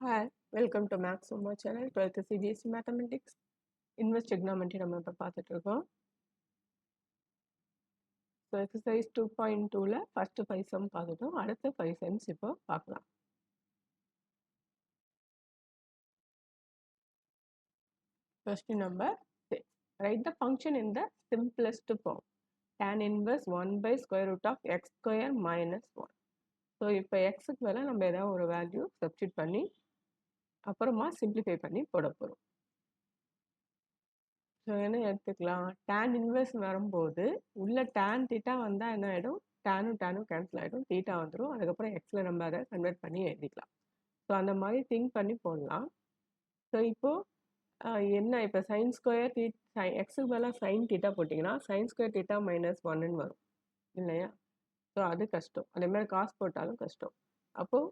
Hi, welcome to Max Homework channel, 12th CBSE Mathematics. Inverse trigonometry நம்ம இப்போ பார்த்துட்டு இருக்கோம். ஸோ எக்ஸசைஸ் 2.2ல ஃபர்ஸ்ட் 5 சம் பார்த்துட்டோம். அடுத்த 5 சம்ஸ் இப்போ பார்க்கலாம். Question number 6. Write the function in the simplest form. Tan inverse 1 by square root of x square minus 1. So இப்போ எக்ஸுக்கு மேலே நம்ம ஏதாவது ஒரு வேல்யூ சப்ஸ்டியூட் பண்ணி அப்புறமா சிம்பிளிஃபை பண்ணி போட போகிறோம். ஸோ என்ன எடுத்துக்கலாம், டேன் இன்வெர்ஸ் வரும்போது உள்ள டேன் தீட்டா வந்தால் என்ன ஆகிடும், டேனும் கேன்சல் ஆகிடும், தீட்டா வந்துடும். அதுக்கப்புறம் எக்ஸில் நம்ம அதை கன்வெர்ட் பண்ணி எழுதிக்கலாம். ஸோ அந்த மாதிரி திங்க் பண்ணி போடலாம். ஸோ இப்போது என்ன, இப்போ சைன் ஸ்கொயர் எக்ஸுக்கு மேலே சைன் தீட்டா போட்டிங்கன்னா சைன் ஸ்கொயர் தீட்டா -1ன்னு வரும் இல்லையா? ஸோ அது கஷ்டம். அதேமாதிரி காசு போட்டாலும் கஷ்டம். அப்போது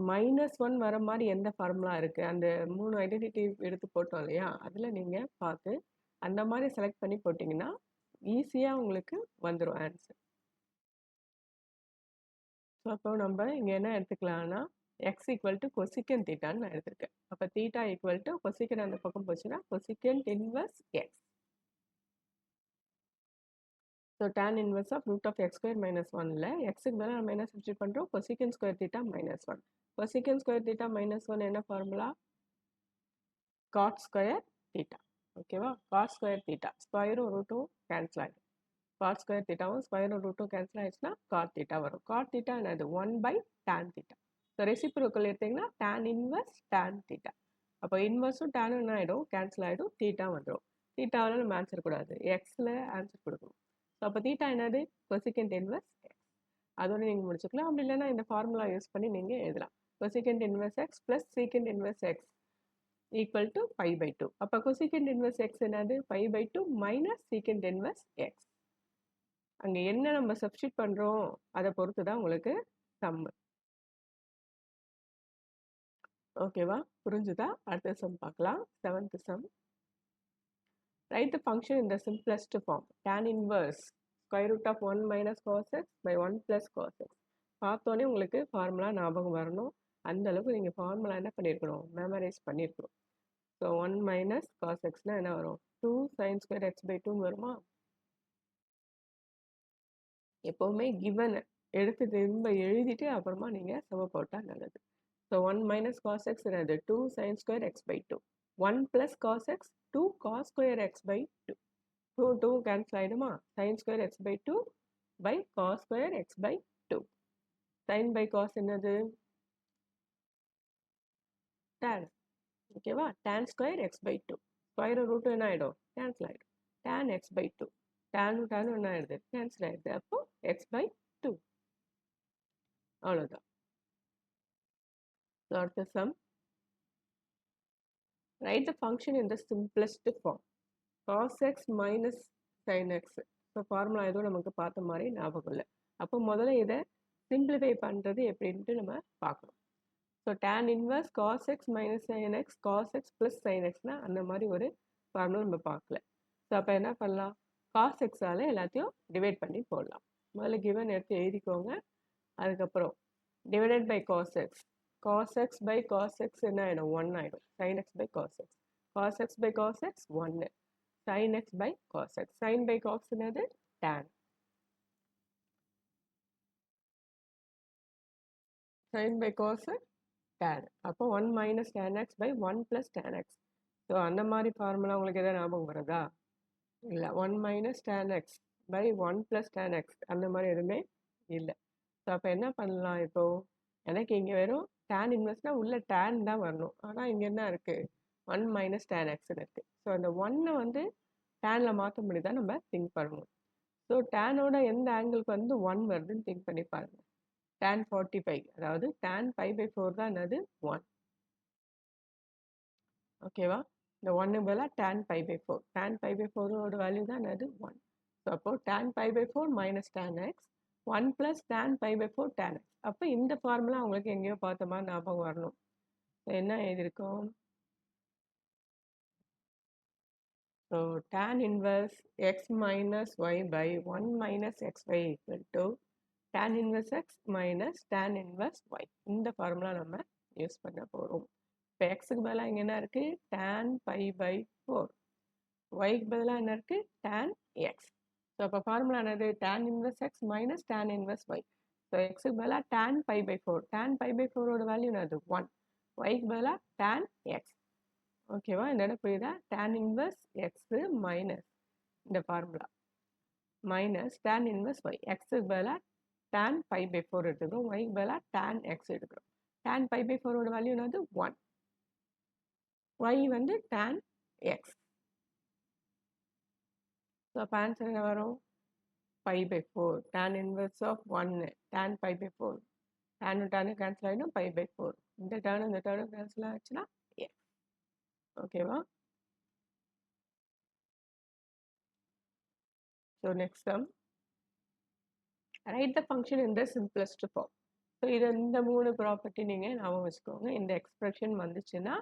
-1 வர மாதிரி எந்த ஃபார்முலா இருக்குது, அந்த 3 ஐடென்டிட்டி எடுத்து போட்டோம் இல்லையா, அதில் நீங்கள் பார்த்து அந்த மாதிரி செலக்ட் பண்ணி போட்டிங்கன்னா ஈஸியாக உங்களுக்கு வந்துடும் ஆன்சர். ஸோ அப்போ நம்ம இங்கே என்ன எடுத்துக்கலாம்னா எக்ஸ் ஈக்குவல் டு கொசிக்கன் தீட்டான்னு நான் எடுத்திருக்கேன். அப்போ தீட்டா ஈக்குவல் டு கொசிக்கன் அந்த பக்கம் போச்சுன்னா cosecant inverse X. So tan inverse of root of X square -1ல் எக்ஸுக்கு மேலே நம்ம என்ன சப்ஸ்டியூட் பண்ணுறோம், cosecant square theta -1. Cosecant square theta -1 என்ன ஃபார்முலா, காட் ஸ்கொயர் தீட்டா. ஓகேவா, காட் ஸ்கொயர் தீட்டா ஸ்கொயரும் ரூட்டும் கேன்சல் ஆகிடும். காட் ஸ்கொயர் தீட்டாவும் ஸ்கொயரும் ரூட்டும் கேன்சல் ஆகிடுச்சுன்னா காட் தீட்டா வரும். காட் தீட்டா என்னது, 1 by tan theta. So reciprocal எடுத்திங்கன்னா tan இன்வர்ஸ் tan தீட்டா. அப்போ இன்வர்ஸும் டேனும் என்ன ஆகிடும், கேன்சல் ஆகிடும், தீட்டா வந்துடும். தீட்டாவில் நம்ம ஆன்சர் கூடாது, எக்ஸில் ஆன்சர் கொடுக்கணும். ஸோ அப்போ தீட்டா என்னது, கொசிக்கண்ட் இன்வர்ஸ் எக்ஸ். அதோட நீங்கள் முடிச்சுக்கலாம். அப்படி இல்லைன்னா இந்த ஃபார்முலா யூஸ் பண்ணி நீங்கள் எழுதலாம். Cosecant inverse X plus secant inverse X equal to π/2. அப்போ கொசிக்கண்ட் இன்வர்ஸ் எக்ஸ் என்னது, π/2 மைனஸ் சீக்கண்ட் இன்வர்ஸ் எக்ஸ். அங்கே என்ன நம்ம சப்ஸ்டியூட் பண்ணுறோம் அதை பொறுத்து தான் உங்களுக்கு சம்மு. ஓகேவா, புரிஞ்சுதா? அடுத்த சம் பார்க்கலாம். 7th sum. Write the function in the simplest form. Tan inverse square root of 1 minus cos X by 1 plus cos x. பார்த்தோன்னே உங்களுக்கு ஃபார்முலா ஞாபகம் வரணும். அந்த அளவுக்கு நீங்கள் ஃபார்முலா என்ன பண்ணியிருக்கணும், மெமரைஸ் பண்ணியிருக்கணும். ஸோ 1 மைனஸ் காஸ் எக்ஸ்னால் என்ன வரும், 2 சைன் ஸ்கொயர் x/2 வருமா? எப்போவுமே கிவன் எடுத்து திரும்ப எழுதிட்டு அப்புறமா நீங்கள் சம போட்டால் நல்லது. ஸோ 1 மைனஸ் காஸ் எக்ஸ் என்னது, 2 sine square x/2. 1 plus cos X 2 cos square x/2. 2 cancel ஆகிடுமா, sine square x/2 by cos square x/2. Sine by cos என்னது, tan. ஓகேவா, tan square x/2. Square root என்ன ஆகிடும், கேன்சல் ஆகிடும், tan x/2. டேனும் என்ன ஆயிடுது, cancel ஆயிடுது. அப்போ x/2. அவ்வளோதான். அடுத்த sum. Write the function in the simplest form. Cos X minus sine x. So formula எதுவும் நமக்கு பார்த்த மாதிரி ஞாபகம் இல்லை. அப்போ முதல்ல இதை சிம்பிளிஃபை பண்ணுறது எப்படின்ட்டு நம்ம பார்க்கணும். So tan inverse cos X minus sine X, cos X plus sine எக்ஸ்னால் அந்த மாதிரி ஒரு ஃபார்முலா நம்ம பார்க்கல. ஸோ அப்போ என்ன பண்ணலாம், காஸ் எக்ஸால் எல்லாத்தையும் டிவைட் பண்ணி போடலாம். முதல்ல கிவன் எடுத்து எழுதிக்கோங்க. அதுக்கப்புறம் divided by cos X. Cos X by cos X என்ன ஆகிடும், 1 ஆகிடும். Sine X by cos X. Cos X by cos X 1. Sine X by cos X. Sine by cos என்னது, tan. Sine by cos tan. அப்போ 1 minus tan X by 1 plus tan X. So அந்த மாதிரி formula உங்களுக்கு எதாவது ஞாபகம் வருதா? இல்லை. 1 minus tan X by 1 plus tan X அந்த மாதிரி எதுவுமே இல்லை. ஸோ அப்போ என்ன பண்ணலாம், இப்போது எனக்கு இங்கே வெறும் டேன் இன்வெர்ஸ்னால் உள்ள டேன் தான் வரணும். ஆனால் இங்கே என்ன இருக்குது, 1 மைனஸ் டேன் எக்ஸ்ன்னு இருக்குது. ஸோ அந்த 1 வந்து டேனில் மாற்ற முடியுதான் நம்ம திங்க் பண்ணணும். ஸோ டேனோட எந்த ஆங்கிளுக்கு வந்து 1 வருதுன்னு திங்க் பண்ணி பாருங்கள். tan 45, அதாவது tan π/4 தான் என்னது, 1. ஓகேவா, இந்த 1 பதிலாக tan π/4. tan π/4ஓட வேல்யூ தான் என்னது, 1. ஸோ அப்போது tan π/4 minus tan X 1 plus tan π/4 tan X. அப்போ இந்த ஃபார்முலா உங்களுக்கு எங்கேயோ பார்த்த மாதிரி ஞாபகம் வரணும். என்ன எழுதியிருக்கோம், so tan inverse x minus y by 1 minus xy equal to tan inverse x minus tan inverse y. இந்த ஃபார்முலா நம்ம யூஸ் பண்ண போகிறோம். இப்போ எக்ஸுக்கு பதிலாக இங்கே என்ன இருக்குது tan π/4, ஒய்க்கு பதிலாக என்ன இருக்குது tan x. ஸோ அப்போ ஃபார்முலா என்னது tan inverse x minus tan inverse y. So எக்ஸுக்கு பதிலாக tan π/4, tan π/4ஓட வேல்யூ என்னது 1, ஒய்க்கு பதிலாக tan x. ஓகேவா, இந்த இடம் புரியுதா? tan இன்வெர்ஸ் x மைனஸ் இந்த formula minus tan inverse y. எக்ஸுக்கு பதிலாக tan π/4 எடுத்துக்கிறோம், ஒய்க்கு பதிலாக tan x எடுக்கிறோம். tan π/4ஓட வேல்யூ என்னது 1, y வந்து tan x. ஸோ அப்போ ஆன்சர் என்ன வரும் π/4, tan inverse of 1 tan π/4, tan tan cancel ஆகிடும், π/4 இந்த டேர்னும் கேன்சல் ஆச்சுன்னா x. ஓகேவா? So next sum, write the function in the simplest form. So இது இந்த 3 ப்ராப்பர்ட்டி நீங்கள் ஞாபகம் வச்சுக்கோங்க. இந்த எக்ஸ்பிரஷன் வந்துச்சுன்னா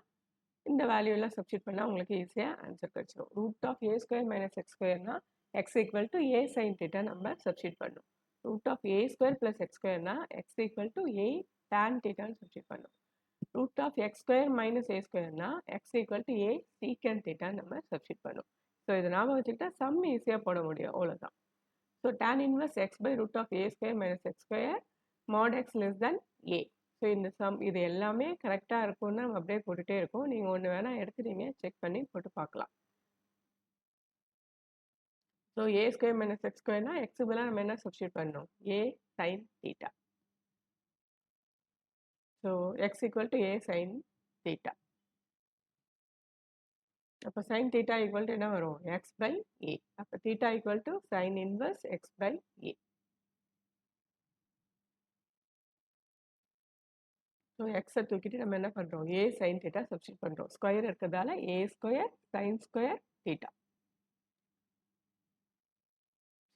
இந்த வேல்யூலாம் சப்ஸ்டியூட் பண்ணால் உங்களுக்கு ஈஸியாக ஆன்சர் கிடச்சிடும். Root of a square minus X ஸ்கொயர்னா X equal to a sine theta நம்ம சப்ஸ்டியூட் பண்ணணும். Root of a square plus X ஸ்கொயர்னா X equal to a tan தீட்டான்னு சப்ஸ்டியூட் பண்ணணும். Root of X square minus a ஸ்கொயர்னா X equal to a secant தீட்டான்னு நம்ம substitute பண்ணணும். So இது ஞாபகம் வச்சுக்கிட்டா சம் ஈஸியாக போட முடியும், அவ்வளோதான். ஸோ tan இன்வெர்ஸ் x பை root of a square minus x square mod x less than a. So இந்த சம் இது எல்லாமே கரெக்டாக இருக்கும்னு நம்ம அப்படியே போட்டுகிட்டே இருக்கோம். நீங்கள் ஒன்று வேணால் எடுத்துட்டீங்க, செக் பண்ணி போட்டு பார்க்கலாம். So a square minus X ஸ்கொயர்னா எக்ஸுக்கு பதிலாக நம்ம என்ன சப்ஸ்டியூட் பண்ணணும், a sin theta. So x equal to a sin theta. அப்போ sin தீட்டா ஈக்குவல் டு என்ன வரும், x பை a. அப்போ theta equal to sin inverse x by a. So எக்ஸை தூக்கிட்டு நம்ம என்ன பண்ணுறோம், a sin தீட்டா சப்ஸ்டியூட் பண்ணுறோம். ஸ்கொயர் இருக்கிறதால a square sin square theta.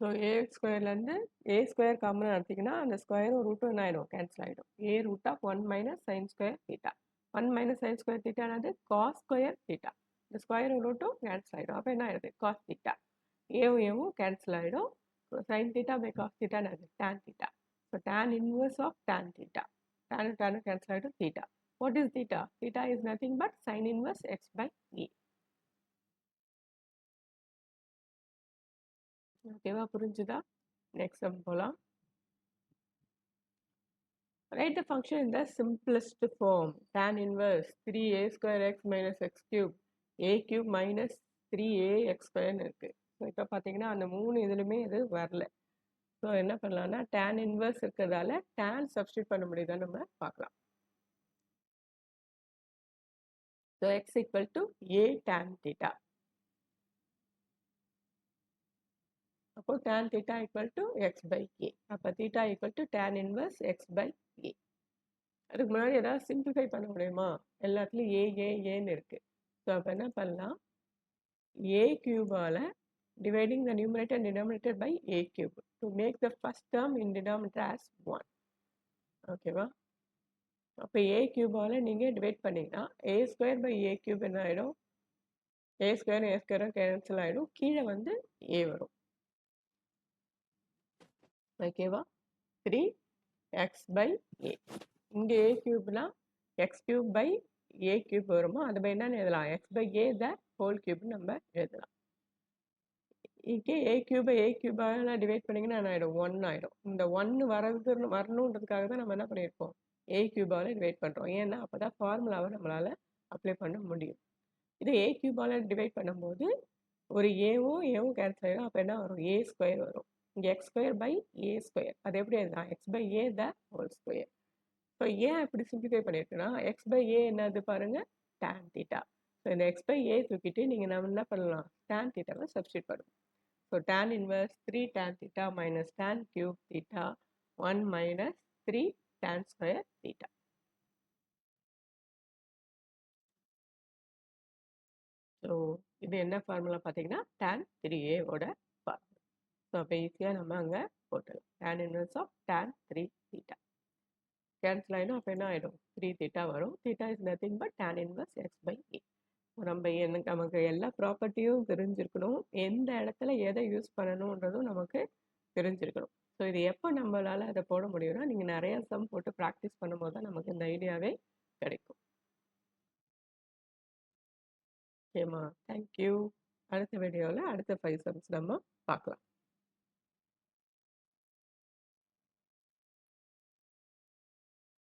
So a ஸ்கொயர்லேருந்து a ஸ்கொயர் காமனாக எடுத்திங்கன்னா அந்த ஸ்கொயரும் ரூட்டும் என்ன ஆகிடும், கேன்சல் ஆகிடும். a root of 1 minus sine square theta. 1 minus sine square தீட்டானது காஸ் ஸ்கொயர் தீட்டா. இந்த ஸ்கொயரும் ரூட்டும் கேன்சல் ஆகிடும். அப்போ என்ன ஆகிடுது, காஸ் தீட்டா. ஏவும் கேன்சல் ஆகிடும். Sine theta by cos theta என்னது, tan theta. So tan inverse of tan theta. Tan cancel ஆகிடும், theta. What is theta? Theta is nothing but sine inverse x by a. ஓகேவா, புரிஞ்சுதா? Next sum போகலாம். Write the function in the simplest form. Tan inverse 3a square x minus x cube a cube minus 3ax square இருக்கு. So இப்போ பார்த்தீங்கன்னா அந்த 3 இதுலையுமே இது வரல. ஸோ என்ன பண்ணலாம்னா tan inverse இருக்கிறதால tan சப்ஸ்டியூட் பண்ண முடியுதான்னு நம்ம பார்க்கலாம். So x equal to a tan theta. அப்போ tan theta equal to x by a. அப்போ theta equal to tan inverse x by a. அதுக்கு முன்னாடி ஏதாவது சிம்பிளிஃபை பண்ண முடியுமா? எல்லாத்துலேயும் ஏன்னு இருக்குது. ஸோ அப்போ என்ன பண்ணலாம், a கியூபால் dividing the numerator and denominator by a cube to make the first term in denominator as 1. ஓகேவா? அப்போ a கியூபால் நீங்கள் டிவைட் பண்ணிங்கன்னா a square by a cube என்ன ஆகிடும், a ஸ்கொயரும் கேன்சல் ஆகிடும், கீழே வந்து a வரும். ஓகேவா? 3x by a. இங்கே a கியூப்னா x cube by a cube வருமோ அது பை என்னன்னு எழுதலாம், x by a the whole கியூப்னு நம்ம எழுதலாம். இங்கே a கியூபை a கியூபாக டிவைட் பண்ணிங்கன்னா என்ன ஆகிடும், 1 ஆகிடும். இந்த 1 வரணுன்றதுக்காக தான் நம்ம என்ன பண்ணியிருக்கோம், a கியூபால் டிவைட் பண்ணுறோம். ஏன்னா அப்போ தான் ஃபார்முலாவை நம்மளால் அப்ளை பண்ண முடியும். இது a கியூபால் டிவைட் பண்ணும்போது ஒரு ஏவும் கேன்சல் ஆகிடும். அப்போ என்ன வரும், a ஸ்கொயர் வரும். இங்கே x square by a square, அது எப்படி எழுதலாம், x by a the whole square. So ஏன் இப்படி சிம்பிளிஃபை பண்ணியிருக்குன்னா எக்ஸ் பை ஏ என்னது பாருங்கள், tan தீட்டா. ஸோ இந்த எக்ஸ் பை ஏ தூக்கிட்டு நீங்கள் நம்ம என்ன பண்ணலாம், tan தீட்டாவை சப்ஸ்டியூட் பண்ணணும். So tan inverse 3 tan theta minus tan cube theta 1 minus 3 tan square theta. So இது என்ன ஃபார்முலா பார்த்தீங்கன்னா tan 3a-ஓட ஃபார்முலா. ஸோ அப்போ ஈஸியாக நம்ம அங்கே போட்டுடலாம். tan inverse of tan 3 theta cancel ஆகிடும். அப்போ என்ன ஆகிடும், 3 தீட்டா வரும். Theta is nothing but tan inverse x by a. நம்ம நமக்கு எல்லா ப்ராப்பர்ட்டியும் தெரிஞ்சிருக்கணும், எந்த இடத்துல எதை யூஸ் பண்ணணுன்றதும் நமக்கு தெரிஞ்சிருக்கணும். ஸோ இது எப்போ நம்மளால் அதை போட முடியும்னா நீங்கள் நிறையா சம் போட்டு ப்ராக்டிஸ் பண்ணும்போது தான் நமக்கு இந்த ஐடியாவே கிடைக்கும். ஓகேம்மா. Thank you. அடுத்த வீடியோல அடுத்த 5 சம்ஸ் நம்ம பார்க்கலாம்.